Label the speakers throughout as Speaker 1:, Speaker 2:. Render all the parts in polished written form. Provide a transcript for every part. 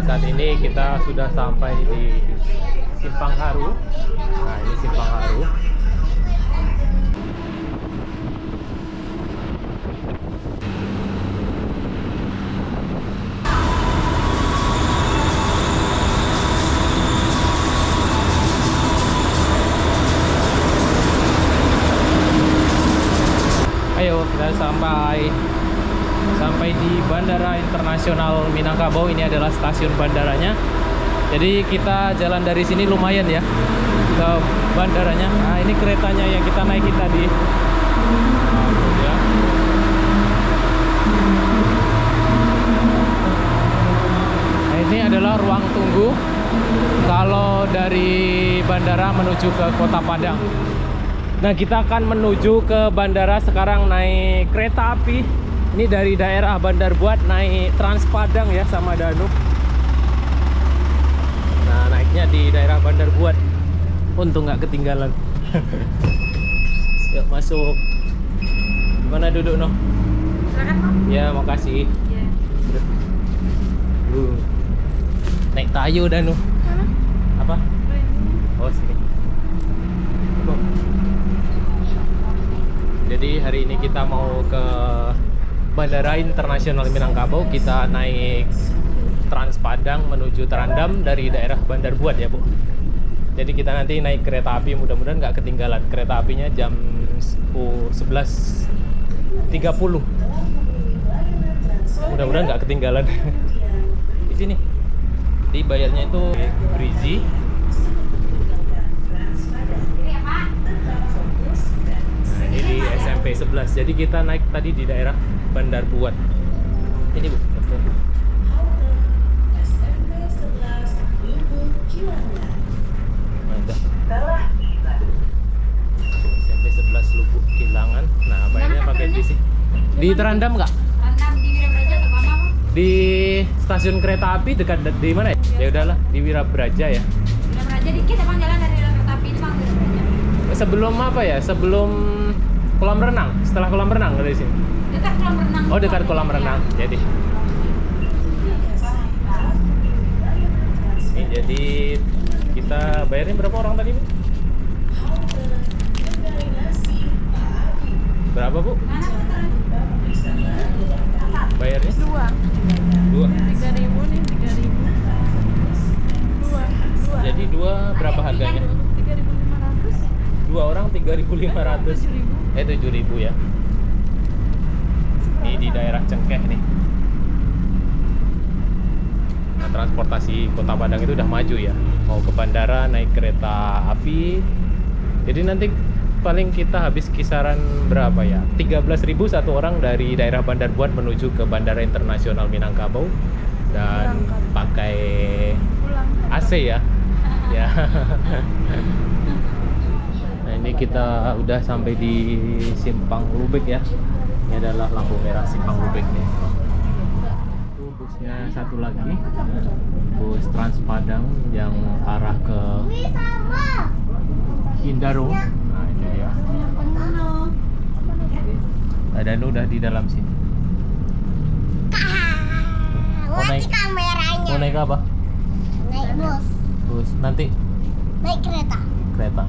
Speaker 1: saat ini kita sudah sampai di Simpang Haru. Nah, ini Simpang Haru. Ayo, kita sampai di Bandara Internasional Minangkabau. Ini adalah stasiun bandaranya. Jadi kita jalan dari sini lumayan ya ke bandaranya. Nah, ini keretanya yang kita naiki tadi. Ya. Nah, ini adalah ruang tunggu kalau dari bandara menuju ke Kota Padang. Nah, kita akan menuju ke bandara sekarang naik kereta api. Ini dari daerah Bandar Buat naik Trans Padang ya sama Danu. Nah, naiknya di daerah Bandar Buat. Untung nggak ketinggalan. Yuk masuk. Mana duduk no?
Speaker 2: Silakan Pak.
Speaker 1: Ya, makasih.
Speaker 2: Ya.
Speaker 1: Naik kayu Danu.
Speaker 2: Mana?
Speaker 1: Apa? Oh, sini. Jadi hari ini kita mau ke Bandara Internasional Minangkabau. Kita naik Trans Padang menuju Trandam dari daerah Bandar Buat ya Bu. Jadi kita nanti naik kereta api, mudah-mudahan nggak ketinggalan. Kereta apinya jam 11.30. Mudah-mudahan nggak ketinggalan. Di sini. Jadi bayarnya itu Brizi. Nah, ini di SMP 11. Jadi kita naik tadi di daerah Bandar Buat. Ini Bu. SMP 11 Lubuk Kilangan. Nah, bayarnya pakai BC. Di Trandam nggak?
Speaker 2: Trandam di Wirabraja atau mana Pak?
Speaker 1: Di stasiun kereta api dekat di mana ya? Ya udahlah, di Wirabraja ya.
Speaker 2: Wirabraja dikit abang jalan dari kereta api itu Bang, Wirabraja.
Speaker 1: Sebelum apa ya? Sebelum kolam renang. Setelah kolam renang dari sini.
Speaker 2: Dekat kolam renang.
Speaker 1: Oh, dekat kolam renang. Jadi. Ini jadi kita bayarnya berapa orang tadi, Bu? Berapa, Bu?
Speaker 2: Mana putar?
Speaker 1: Bayarnya?
Speaker 2: Dua. 3.000 nih, 3.000. Dua.
Speaker 1: Jadi dua berapa harganya?
Speaker 2: 3.500.
Speaker 1: Dua orang 3.500. 7.000 ya. Ini di daerah Cengkeh nih. Nah, transportasi Kota Padang itu udah maju ya. Mau ke bandara naik kereta api. Jadi nanti paling kita habis kisaran berapa ya? 13.000 satu orang dari daerah Bandar Buat menuju ke Bandara Internasional Minangkabau dan pakai AC ya. Ya. Nah, ini kita udah sampai di Simpang Lubek ya. Ini adalah lampu merah Simpang Lubek nih. Itu busnya satu lagi, bus Trans Padang yang arah ke Indaro. Nah, ini dia. Danu udah di dalam sini. Mau naik kameranya. Mau naik apa?
Speaker 3: Naik bus.
Speaker 1: Bus nanti
Speaker 3: Naik kereta.
Speaker 1: kereta.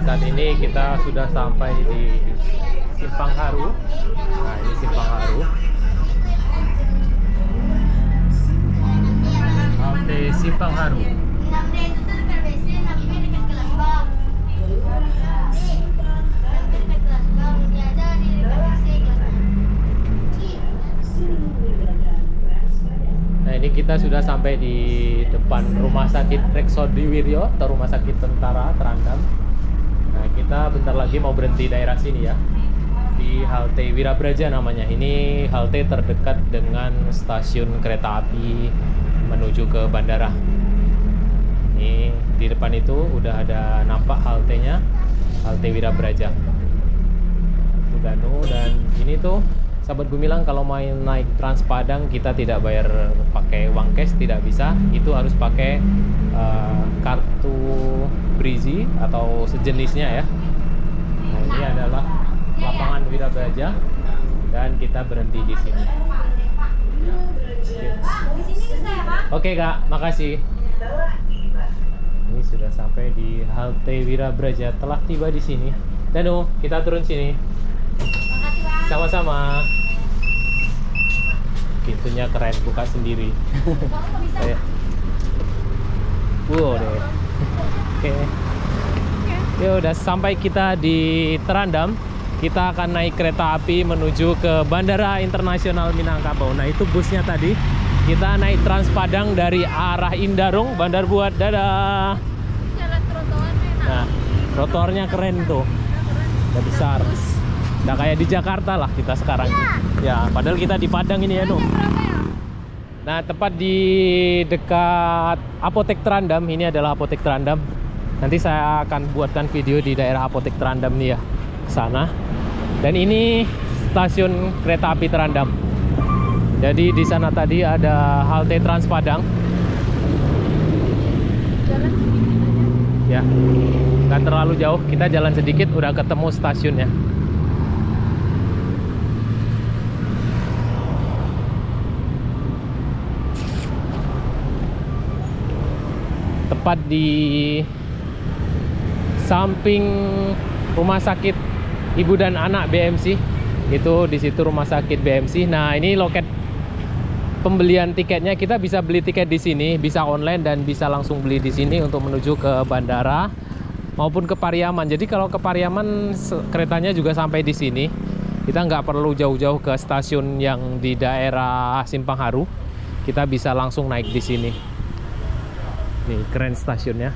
Speaker 1: saat ini kita sudah sampai di Simpang Haru. Nah, ini Simpang Haru. Halte Simpang Haru. Nah, ini kita sudah sampai di depan Rumah Sakit Reksodiwiryo atau Rumah Sakit Tentara Trandam. Nah, kita bentar lagi mau berhenti daerah sini ya, di halte Wirabraja namanya. Ini halte terdekat dengan stasiun kereta api menuju ke bandara. Ini di depan itu udah ada nampak haltenya, halte Wirabraja. Udanu, dan ini tuh sahabat Gumilang, kalau main naik Trans Padang kita tidak bayar pakai uang cash, tidak bisa. Itu harus pakai kartu Brizi atau sejenisnya ya. Nah, ini adalah lapangan Wirabraja dan kita berhenti di sini. Oke Kak, makasih. Ini sudah sampai di halte Wirabraja, telah tiba di sini. Danu, kita turun sini. Sama-sama. Pintunya keren, buka sendiri. Wow deh. Oke. Ya udah sampai kita di Trandam. Kita akan naik kereta api menuju ke Bandara Internasional Minangkabau. Nah, itu busnya tadi. Kita naik Trans Padang dari arah Indarung, Bandar Buat. Dadah.
Speaker 2: Jalan trotoarnya enak.
Speaker 1: Nah, trotoarnya keren tuh. Udah besar. Udah kayak di Jakarta lah kita sekarang. Ya, padahal kita di Padang ini ya, Nuh. Nah, tepat di dekat Apotek Trandam. Ini adalah Apotek Trandam. Nanti saya akan buatkan video di daerah Apotek Trandam nih ya, ke sana. Dan ini stasiun kereta api Trandam. Jadi di sana tadi ada halte Trans Padang.
Speaker 2: Jalan sedikit aja.
Speaker 1: Ya, nggak terlalu jauh. Kita jalan sedikit udah ketemu stasiunnya. Tepat di samping Rumah Sakit Ibu dan Anak BMC. Itu di situ Rumah Sakit BMC. Nah, ini loket pembelian tiketnya. Kita bisa beli tiket di sini, bisa online dan bisa langsung beli di sini untuk menuju ke bandara maupun ke Pariaman. Jadi kalau ke Pariaman keretanya juga sampai di sini. Kita nggak perlu jauh-jauh ke stasiun yang di daerah Simpang Haru. Kita bisa langsung naik di sini. Nih, keren stasiunnya.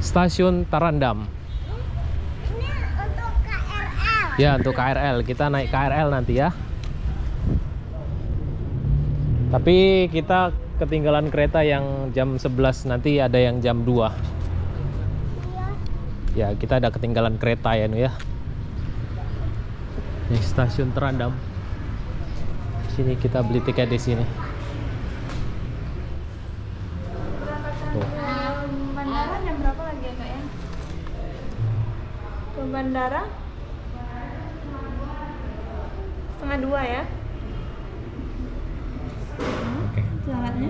Speaker 1: Stasiun Trandam.
Speaker 3: Ini untuk KRL.
Speaker 1: Ya, untuk KRL. Kita naik KRL nanti ya. Tapi kita ketinggalan kereta yang jam 11, nanti ada yang jam 2.
Speaker 3: Iya.
Speaker 1: Ya, kita ada ketinggalan kereta ya, Nuh ya. Ini stasiun Trandam. Sini kita beli tiket di sini. Tuh.
Speaker 2: Bandara jam berapa lagi ya, Kak ya? Ke bandara 1:30 ya?
Speaker 1: Oke.
Speaker 2: Jalannya.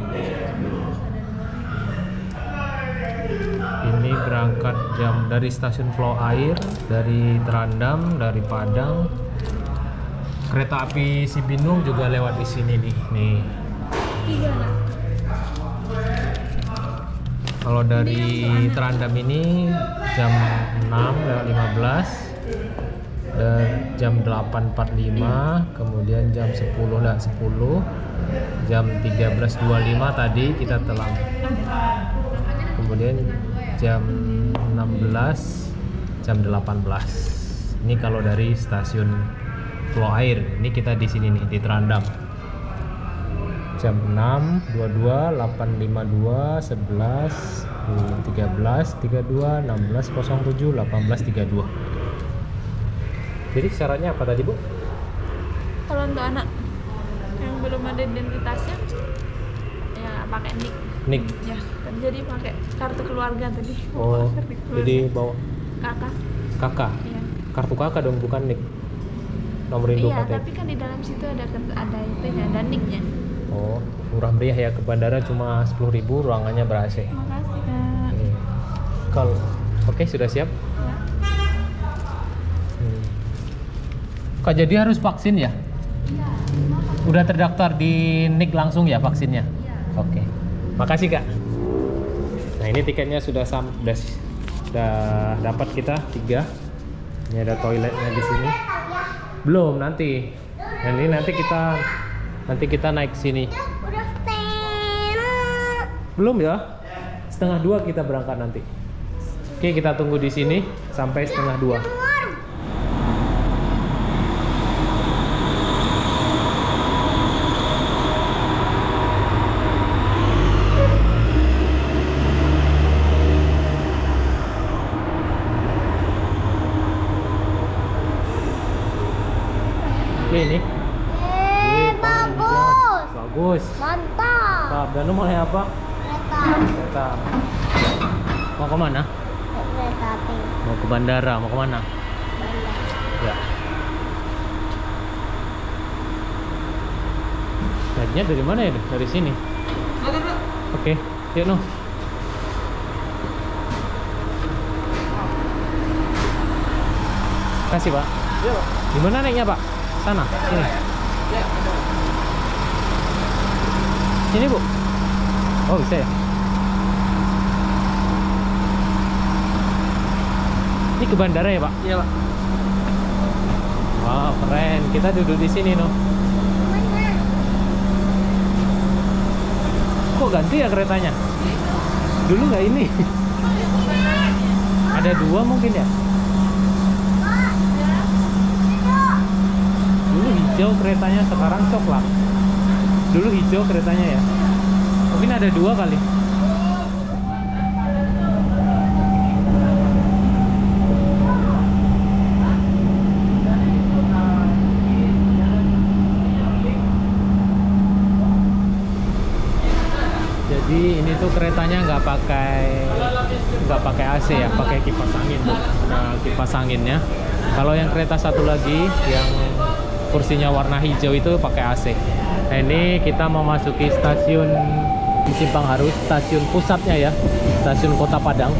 Speaker 1: Ini berangkat jam dari stasiun Flow Air, dari Trandam, dari Padang. Kereta api Cibinong juga lewat di sini nih. Nih.
Speaker 2: Tiga lah.
Speaker 1: Kalau dari Trandam ini jam 6:15 dan jam 8:45, kemudian jam 10, jam 13:25 tadi kita telah. Kemudian jam 16, jam 18. Ini kalau dari stasiun Flow Air. Ini kita di sini nih di Trandam. Jam 6, 22, 8:52, 11, 13, 32, 16, 07, 18, 32. Jadi syaratnya apa tadi, Bu?
Speaker 2: Kalau untuk anak yang belum ada identitasnya, ya pakai NIK.
Speaker 1: Nik.
Speaker 2: Ya, kan jadi pakai kartu keluarga tadi.
Speaker 1: Oh,
Speaker 2: Kartu keluarga.
Speaker 1: jadi bawa
Speaker 2: kakak.
Speaker 1: kakak.
Speaker 2: Iya.
Speaker 1: Kartu kakak dong, bukan nik. Nomor induk
Speaker 2: Iya,
Speaker 1: KTP.
Speaker 2: tapi kan di dalam situ ada itunya, ada NIK-nya.
Speaker 1: Oh, murah meriah ya, ke bandara cuma 10.000, ruangannya ber AC.
Speaker 2: Makasih, Kak.
Speaker 1: Kalau Oke, sudah siap?
Speaker 2: Ya.
Speaker 1: Kak, jadi harus vaksin ya?
Speaker 2: Iya.
Speaker 1: Udah terdaftar di NIK langsung ya vaksinnya?
Speaker 2: Iya.
Speaker 1: Oke. Makasih, Kak. Nah, ini tiketnya sudah dapat kita 3. Ini ada toiletnya di sini. Belum, nanti. Dan ini nanti kita naik sini.
Speaker 3: Udah stand.
Speaker 1: Belum ya? 1:30 kita berangkat nanti. Oke, kita tunggu di sini sampai 1:30. Oke, ini.
Speaker 3: Bagus.
Speaker 1: Bagus.
Speaker 3: Mantap.
Speaker 1: Dan lu mau naik apa?
Speaker 3: Kereta.
Speaker 1: Kereta. Mau ke mana?
Speaker 3: Kereta api.
Speaker 1: Mau ke bandara. Mau ke mana?
Speaker 3: Bandar.
Speaker 1: Ya. Naiknya dari mana ya? Dari sini. Oke, yuk Nuh. Kasih Pak.
Speaker 4: Iya, Pak.
Speaker 1: Di mana naiknya Pak? Sana. Sini.
Speaker 4: Ya, ada.
Speaker 1: Sini Bu. Oh bisa ya. Ini ke bandara ya Pak?
Speaker 4: Iya, Pak.
Speaker 1: Wow keren. Kita duduk di sini Nuh.
Speaker 3: Mana?
Speaker 1: Kok ganti ya keretanya? Dulu nggak ini. Ada 2 mungkin ya? Dulu hijau keretanya, sekarang coklat. Dulu hijau keretanya ya. Mungkin ada 2 kali. Jadi ini tuh keretanya nggak pakai AC ya, pakai kipas angin Bu. Nah, kipas anginnya. Kalau yang kereta satu lagi yang kursinya warna hijau itu pakai AC. Nah, ini kita mau masuki stasiun di Simpang Harus, stasiun pusatnya ya, stasiun Kota Padang.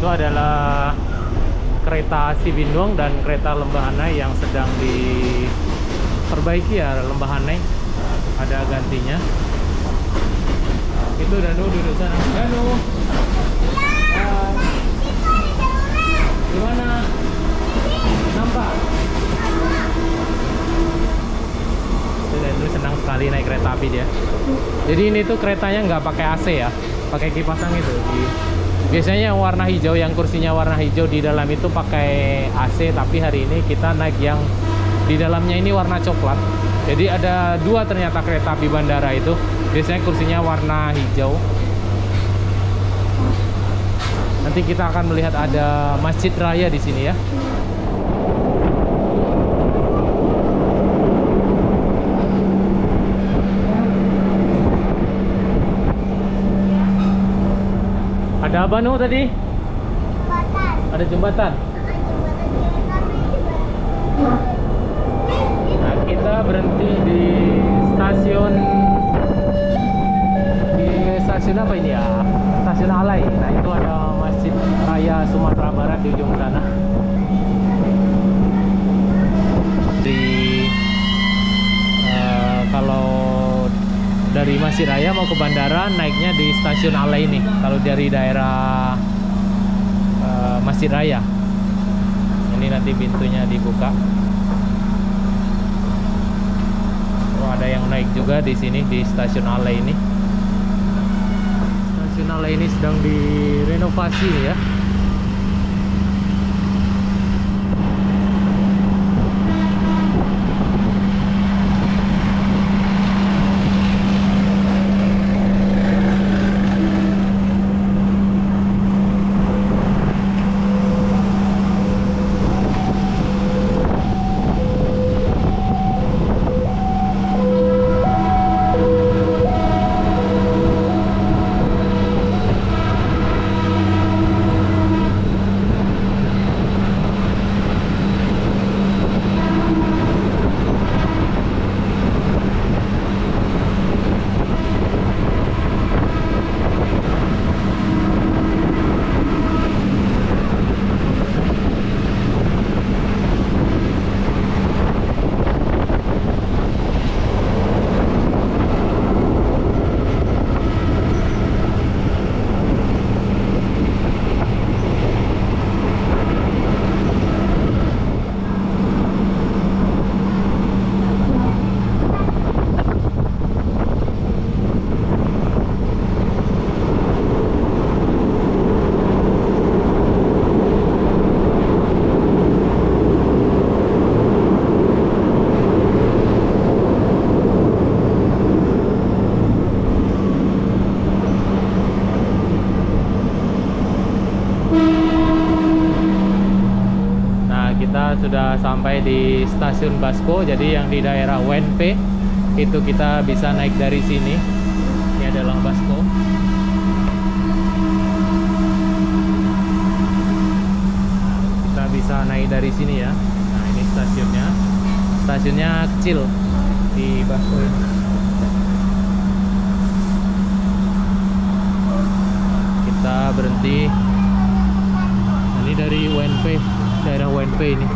Speaker 1: Itu adalah kereta Cibinong dan kereta Lembahanai yang sedang diperbaiki ya. Lembahanai ada gantinya. Itu Danu duduk sana. Danu. Gimana? Nampak? Danu senang sekali naik kereta api dia. Jadi ini tuh keretanya nggak pakai AC ya, pakai kipas angin itu. Biasanya yang warna hijau, yang kursinya warna hijau di dalam itu pakai AC, tapi hari ini kita naik yang di dalamnya ini warna coklat. Jadi ada 2 ternyata kereta api bandara itu. Biasanya kursinya warna hijau. Nanti kita akan melihat ada Masjid Raya di sini ya. Ada apa Nu tadi?
Speaker 3: Jembatan.
Speaker 1: Ada jembatan.
Speaker 3: Jembatan
Speaker 1: Nah, kita berhenti di stasiun apa ini ya? Stasiun Alai. Nah, itu ada Masjid Raya Sumatera Barat di ujung sana. Kalau dari Masjid Raya mau ke bandara naiknya di stasiun Alai ini. Kalau dari daerah Masjid Raya, ini nanti pintunya dibuka. Oh, ada yang naik juga di sini di stasiun Alai ini. Stasiun Alai ini sedang direnovasi ya. Kita sudah sampai di stasiun Basko. Jadi yang di daerah WNP itu kita bisa naik dari sini. Ini adalah Basko. Kita bisa naik dari sini ya. Nah, ini stasiunnya. Stasiunnya kecil di Basko ini. Kita berhenti. Ini dari WNP, daerah WNP ini.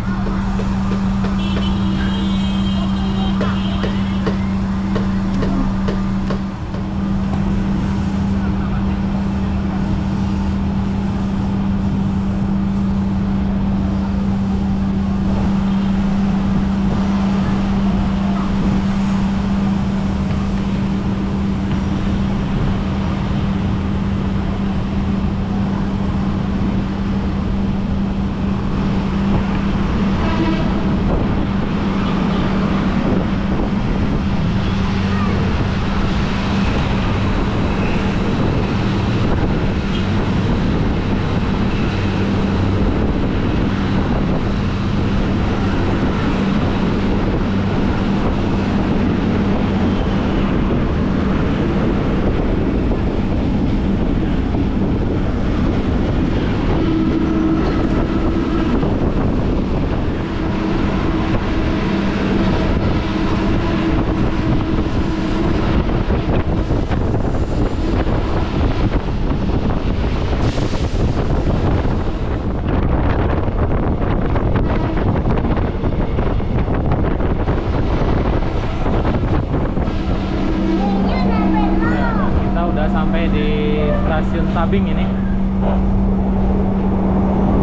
Speaker 1: Sampai di stasiun Tabing ini.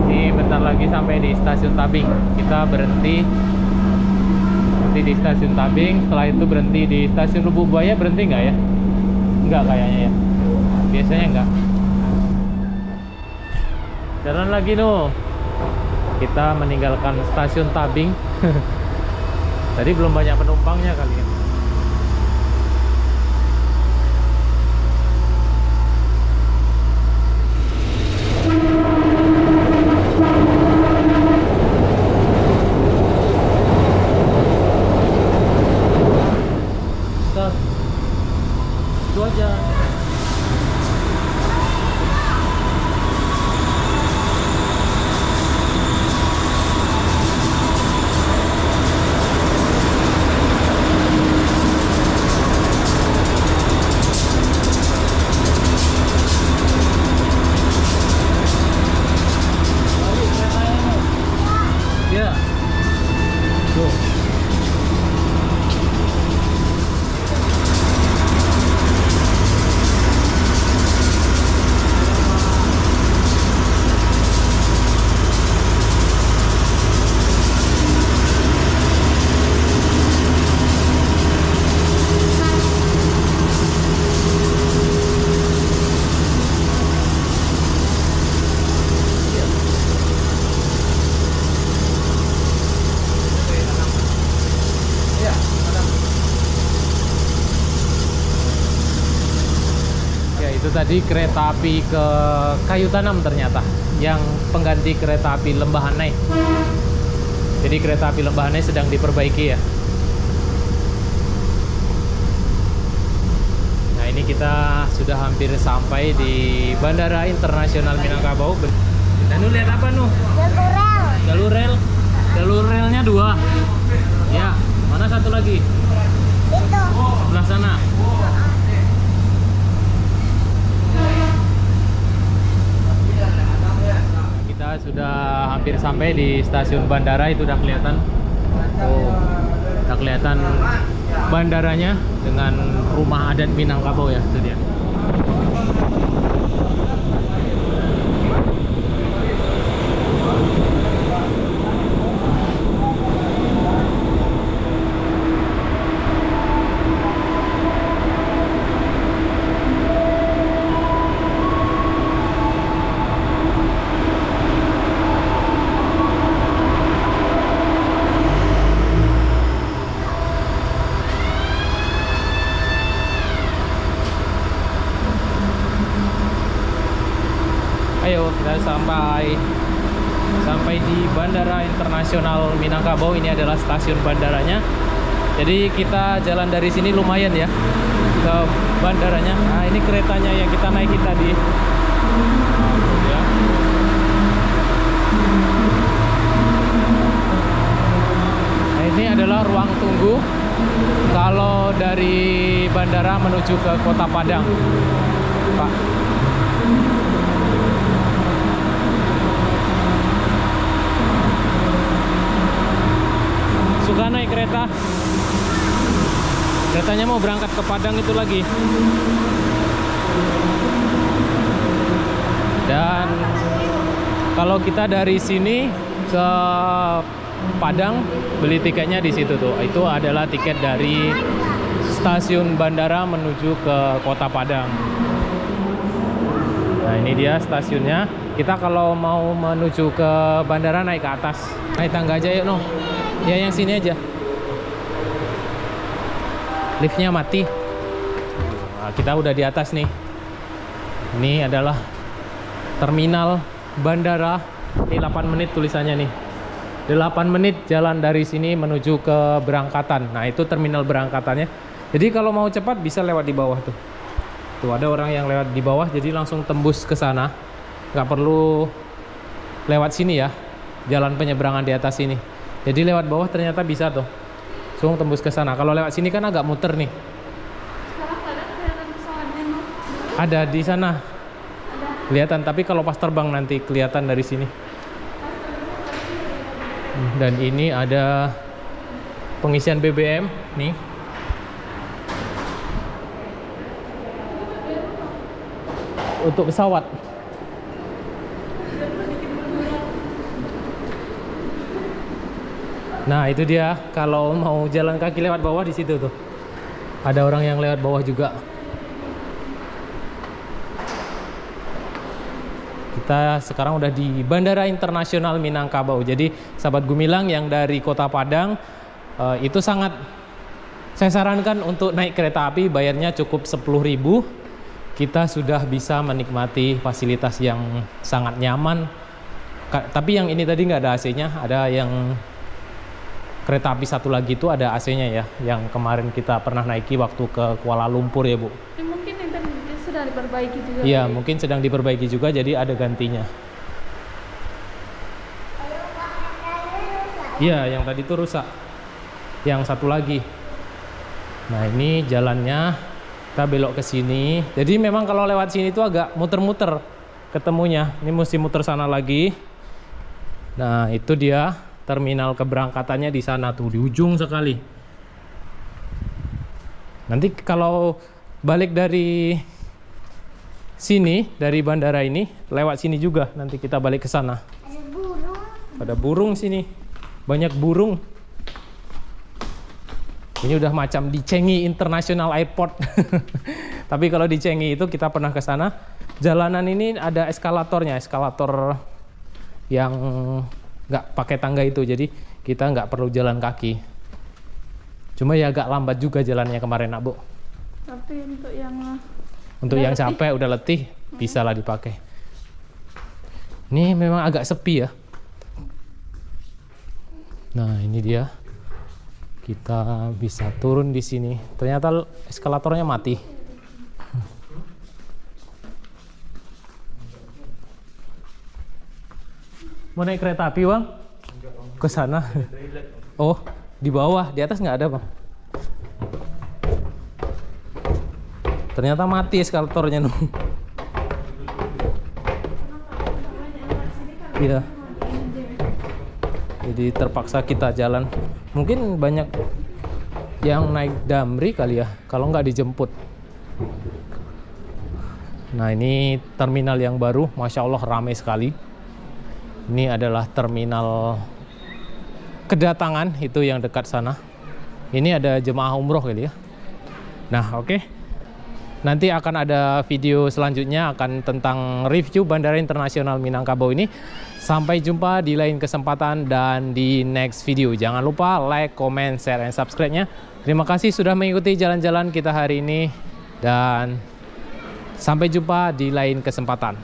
Speaker 1: Ini bentar lagi sampai di stasiun Tabing. Kita berhenti di stasiun Tabing. Setelah itu berhenti di stasiun Lubuk Buaya. Berhenti nggak ya? Nggak kayaknya ya. Biasanya nggak. Jalan lagi no. Kita meninggalkan stasiun Tabing. Tadi belum banyak penumpangnya kali ya. Itu aja. tadi kereta api ke Kayu Tanam ternyata, yang pengganti kereta api Lembahanai. Jadi kereta api Lembahanai sedang diperbaiki ya. Nah ini kita sudah hampir sampai di Bandara Internasional Minangkabau. Dan lihat apa nuh?
Speaker 3: Jalur rel.
Speaker 1: Jalur relnya 2. Ya, mana satu lagi?
Speaker 3: Itu.
Speaker 1: Sebelah sana. Kita sudah hampir sampai di stasiun bandara, itu udah kelihatan. Oh, udah kelihatan bandaranya dengan rumah adat Minangkabau ya, itu dia. Ayo kita sampai di Bandara Internasional Minangkabau. Ini adalah stasiun bandaranya. Jadi kita jalan dari sini lumayan ya ke bandaranya. Nah ini keretanya yang kita naikin tadi. Ya. Nah ini adalah ruang tunggu kalau dari bandara menuju ke Kota Padang, Pak. Suka naik kereta. Keretanya mau berangkat ke Padang itu lagi. Dan kalau kita dari sini ke Padang, beli tiketnya di situ tuh. Itu adalah tiket dari stasiun bandara menuju ke Kota Padang. Nah ini dia stasiunnya. Kita kalau mau menuju ke bandara naik ke atas. Naik tangga aja yuk, noh. Ya yang sini aja. Liftnya mati. Nah, kita udah di atas nih. Ini adalah terminal bandara. Ini 8 menit tulisannya nih. 8 menit jalan dari sini menuju ke berangkatan. Nah itu terminal berangkatannya. Jadi kalau mau cepat bisa lewat di bawah tuh. Tuh ada orang yang lewat di bawah, jadi langsung tembus ke sana. Nggak perlu lewat sini ya. Jalan penyeberangan di atas ini. Jadi lewat bawah ternyata bisa tuh. Langsung tembus ke sana. Kalau lewat sini kan agak muter nih.
Speaker 2: Sekarang ada kelihatan pesawatnya, no?
Speaker 1: Ada di sana.
Speaker 2: Ada.
Speaker 1: Kelihatan, tapi kalau pas terbang nanti kelihatan dari sini. Dan ini ada pengisian BBM nih. Untuk pesawat. Nah itu dia, kalau mau jalan kaki lewat bawah di situ tuh. Ada orang yang lewat bawah juga. Kita sekarang udah di Bandara Internasional Minangkabau. Jadi sahabat Gumilang yang dari Kota Padang itu sangat saya sarankan untuk naik kereta api, bayarnya cukup 10.000. Kita sudah bisa menikmati fasilitas yang sangat nyaman. Tapi yang ini tadi nggak ada AC-nya, ada yang kereta api satu lagi itu ada AC-nya ya, yang kemarin kita pernah naiki waktu ke Kuala Lumpur ya Bu.
Speaker 2: Ini mungkin itu sudah diperbaiki juga.
Speaker 1: Iya, mungkin sedang diperbaiki juga, jadi ada gantinya. Iya, yang tadi itu rusak. Yang satu lagi. Nah ini jalannya, kita belok ke sini. Jadi memang kalau lewat sini itu agak muter-muter ketemunya. Ini mesti muter sana lagi. Nah itu dia. Terminal keberangkatannya di sana tuh, di ujung sekali. Nanti kalau balik dari sini, dari bandara ini, lewat sini juga. Nanti kita balik ke sana.
Speaker 3: Ada burung.
Speaker 1: Ada burung sini, banyak burung. Ini udah macam di Changi International Airport. Tapi kalau di Changi itu kita pernah ke sana. Jalanan ini ada eskalatornya, eskalator yang nggak pakai tangga itu, jadi kita nggak perlu jalan kaki. Cuma ya agak lambat juga jalannya kemarin, Bu.
Speaker 2: Tapi untuk yang
Speaker 1: Untuk yang capek udah letih bisa lah dipakai. Ini memang agak sepi ya. Nah ini dia, kita bisa turun di sini. Ternyata eskalatornya mati. Mau naik kereta api bang? Ke sana. Oh di bawah, di atas nggak ada bang. Ternyata mati eskalatornya nuh. Iya. Jadi terpaksa kita jalan. Mungkin banyak yang naik Damri kali ya, kalau nggak dijemput. Nah ini terminal yang baru, Masya Allah ramai sekali. Ini adalah terminal kedatangan, itu yang dekat sana. Ini ada jemaah umroh kali ya. Nah oke. Nanti akan ada video selanjutnya akan tentang review Bandara Internasional Minangkabau ini. Sampai jumpa di lain kesempatan dan di next video. Jangan lupa like, comment, share, dan subscribe-nya. Terima kasih sudah mengikuti jalan-jalan kita hari ini. Dan sampai jumpa di lain kesempatan.